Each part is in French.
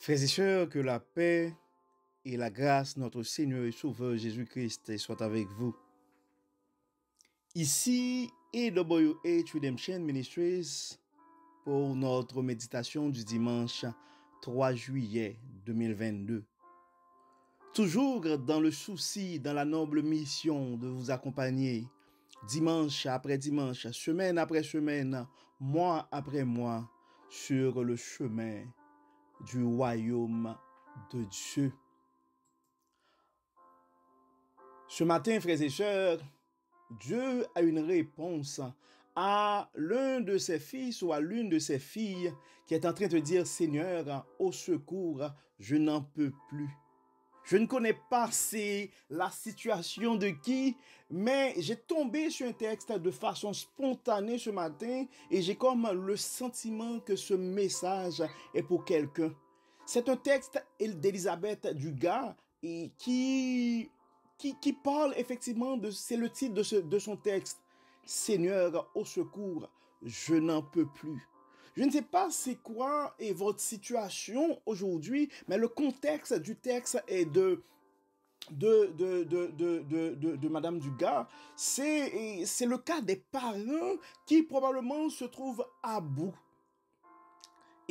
Frères et sœurs, que la paix et la grâce de notre Seigneur et Sauveur Jésus-Christ soient avec vous. Ici AWH Redemption Ministries pour notre méditation du dimanche 3 juillet 2022. Toujours dans le souci, dans la noble mission de vous accompagner dimanche après dimanche, semaine après semaine, mois après mois, sur le chemin du royaume de Dieu. Ce matin, frères et sœurs, Dieu a une réponse à l'un de ses fils ou à l'une de ses filles qui est en train de dire « Seigneur, au secours, je n'en peux plus ». Je ne connais pas c'est la situation de qui, mais j'ai tombé sur un texte de façon spontanée ce matin et j'ai comme le sentiment que ce message est pour quelqu'un. C'est un texte d'Elisabeth Dugas et qui parle effectivement de, c'est le titre de son texte. Seigneur, au secours, je n'en peux plus. Je ne sais pas c'est quoi est votre situation aujourd'hui, mais le contexte du texte est de Madame Dugas. C'est le cas des parents qui probablement se trouvent à bout.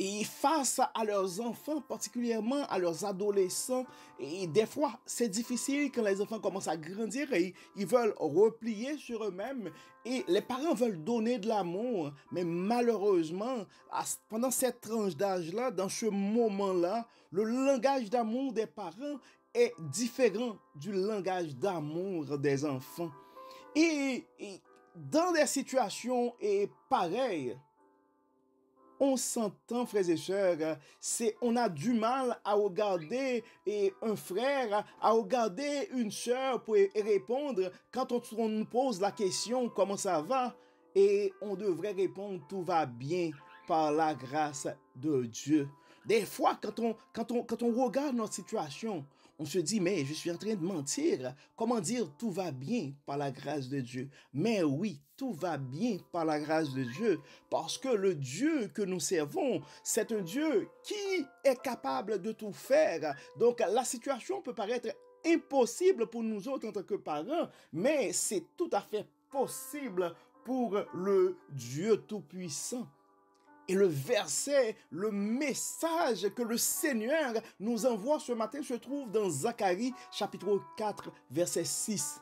Et face à leurs enfants, particulièrement à leurs adolescents, et des fois, c'est difficile quand les enfants commencent à grandir et ils veulent replier sur eux-mêmes et les parents veulent donner de l'amour, mais malheureusement, pendant cette tranche d'âge-là, dans ce moment-là, le langage d'amour des parents est différent du langage d'amour des enfants. Et dans des situations pareilles, on s'entend, frères et sœurs, on a du mal à regarder un frère, à regarder une sœur pour répondre quand on nous pose la question comment ça va, et on devrait répondre tout va bien par la grâce de Dieu. Des fois, quand on regarde notre situation, on se dit, mais je suis en train de mentir. Comment dire tout va bien par la grâce de Dieu? Mais oui, tout va bien par la grâce de Dieu, parce que le Dieu que nous servons, c'est un Dieu qui est capable de tout faire. Donc, la situation peut paraître impossible pour nous autres en tant que parents, mais c'est tout à fait possible pour le Dieu Tout-Puissant. Et le verset, le message que le Seigneur nous envoie ce matin se trouve dans Zacharie chapitre 4, verset 6.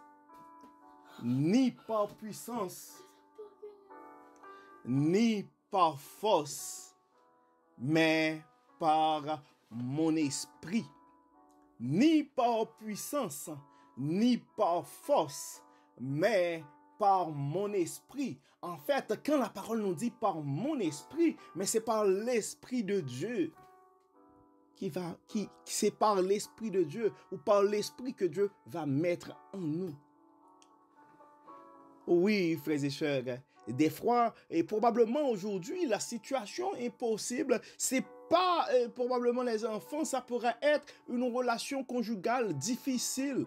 Ni par puissance, ni par force, mais par mon esprit. Ni par puissance, ni par force, mais par mon esprit. En fait, quand la parole nous dit par mon esprit, mais c'est par l'esprit de Dieu c'est par l'esprit de Dieu ou par l'esprit que Dieu va mettre en nous. Oui, frères et sœurs, des fois, et probablement aujourd'hui, la situation impossible, c'est pas probablement les enfants, ça pourrait être une relation conjugale difficile.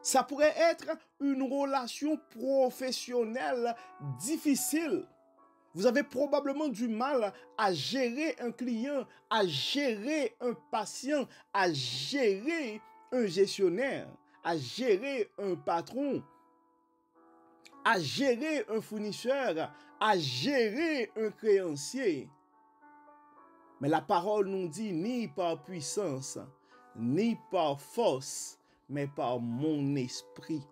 Ça pourrait être une relation professionnelle difficile. Vous avez probablement du mal à gérer un client, à gérer un patient, à gérer un gestionnaire, à gérer un patron, à gérer un fournisseur, à gérer un créancier. Mais la parole nous dit ni par puissance, ni par force, mais par mon esprit.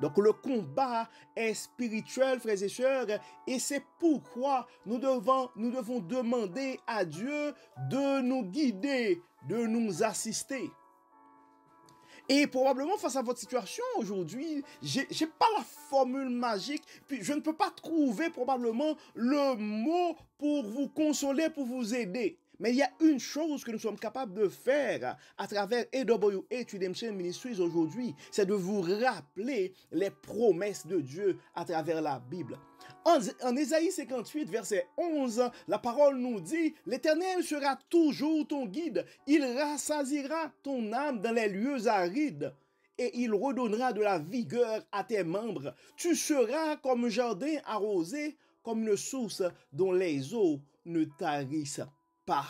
Donc le combat est spirituel, frères et sœurs, et c'est pourquoi nous devons demander à Dieu de nous guider, de nous assister. Et probablement face à votre situation aujourd'hui, j'ai pas la formule magique, puis je ne peux pas trouver probablement le mot pour vous consoler, pour vous aider. Mais il y a une chose que nous sommes capables de faire à travers AWH Redemption Ministries aujourd'hui, c'est de vous rappeler les promesses de Dieu à travers la Bible. En Ésaïe 58, verset 11, la parole nous dit « L'Éternel sera toujours ton guide, il rassasiera ton âme dans les lieux arides. » Et il redonnera de la vigueur à tes membres. Tu seras comme un jardin arrosé, comme une source dont les eaux ne tarissent pas.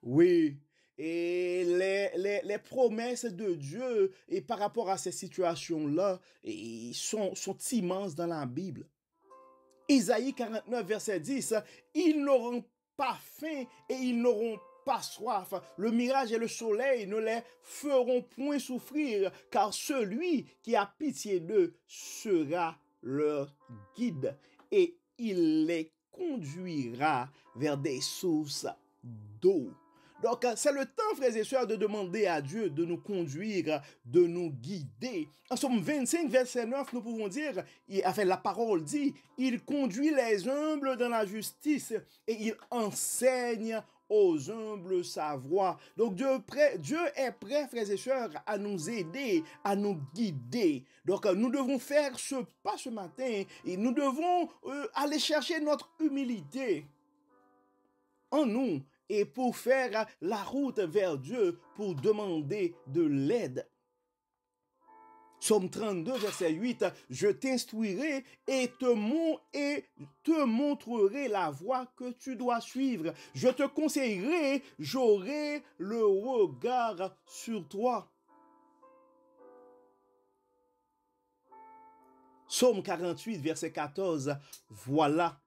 Oui. Et les promesses de Dieu et par rapport à ces situations-là sont immenses dans la Bible. Isaïe 49, verset 10, ils n'auront pas faim et ils n'auront pas soif. Le mirage et le soleil ne les feront point souffrir, car celui qui a pitié d'eux sera leur guide et il les conduira vers des sources d'eau. Donc, c'est le temps, frères et sœurs, de demander à Dieu de nous conduire, de nous guider. En Somme 25, verset 9, nous pouvons dire, enfin, la parole dit, il conduit les humbles dans la justice et il enseigne aux humbles sa voie. Donc, Dieu est prêt, frères et sœurs, à nous aider, à nous guider. Donc, nous devons faire ce pas ce matin et nous devons aller chercher notre humilité en nous et pour faire la route vers Dieu, pour demander de l'aide. Psaume 32, verset 8, je t'instruirai et te montrerai la voie que tu dois suivre. Je te conseillerai, j'aurai le regard sur toi. Psaume 48, verset 14, voilà,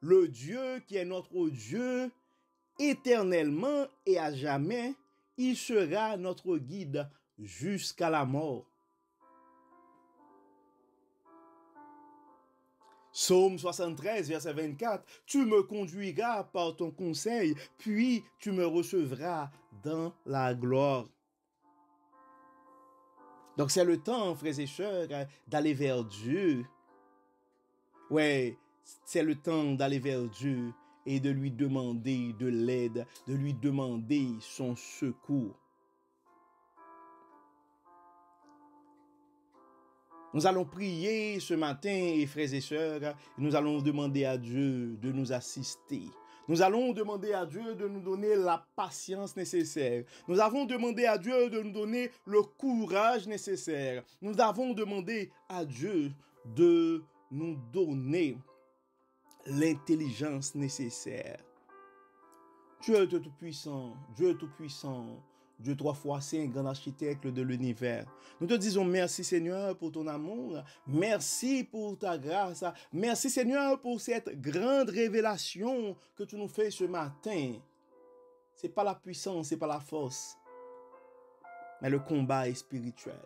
le Dieu qui est notre Dieu, éternellement et à jamais, il sera notre guide jusqu'à la mort. Psaume 73, verset 24, tu me conduiras par ton conseil, puis tu me recevras dans la gloire. Donc c'est le temps, frères et sœurs, d'aller vers Dieu. Ouais, c'est le temps d'aller vers Dieu et de lui demander de l'aide, de lui demander son secours. Nous allons prier ce matin, frères et sœurs, nous allons demander à Dieu de nous assister. Nous allons demander à Dieu de nous donner la patience nécessaire. Nous avons demandé à Dieu de nous donner le courage nécessaire. Nous avons demandé à Dieu de nous donner l'intelligence nécessaire. Dieu est tout-puissant, Dieu est tout-puissant, Dieu trois fois saint, grand architecte de l'univers. Nous te disons merci Seigneur pour ton amour, merci pour ta grâce, merci Seigneur pour cette grande révélation que tu nous fais ce matin. C'est pas la puissance, c'est pas la force, mais le combat est spirituel.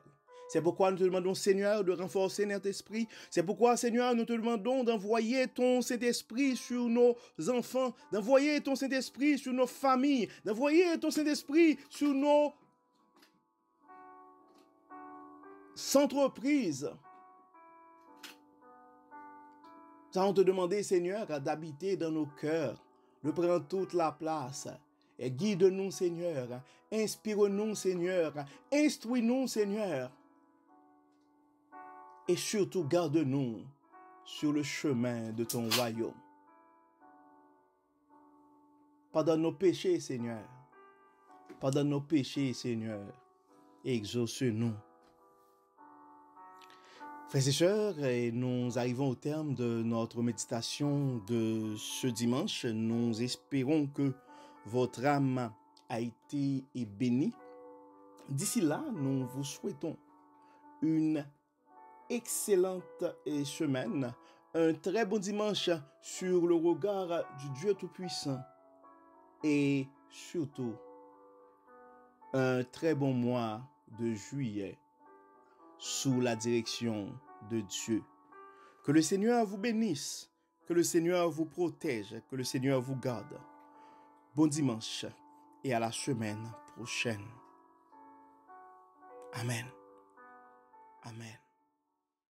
C'est pourquoi nous te demandons, Seigneur, de renforcer notre esprit. C'est pourquoi, Seigneur, nous te demandons d'envoyer ton Saint-Esprit sur nos enfants, d'envoyer ton Saint-Esprit sur nos familles, d'envoyer ton Saint-Esprit sur nos entreprises. Nous allons te demander, Seigneur, d'habiter dans nos cœurs, de prendre toute la place. Et guide-nous, Seigneur. Inspire-nous, Seigneur. Instruis-nous, Seigneur. Et surtout, garde-nous sur le chemin de ton royaume. Pardonne nos péchés, Seigneur. Pardonne nos péchés, Seigneur. Et exauce-nous. Frères et sœurs, nous arrivons au terme de notre méditation de ce dimanche. Nous espérons que votre âme a été bénie. D'ici là, nous vous souhaitons une excellente semaine, un très bon dimanche sur le regard du Dieu Tout-Puissant et surtout un très bon mois de juillet sous la direction de Dieu. Que le Seigneur vous bénisse, que le Seigneur vous protège, que le Seigneur vous garde. Bon dimanche et à la semaine prochaine. Amen. Amen.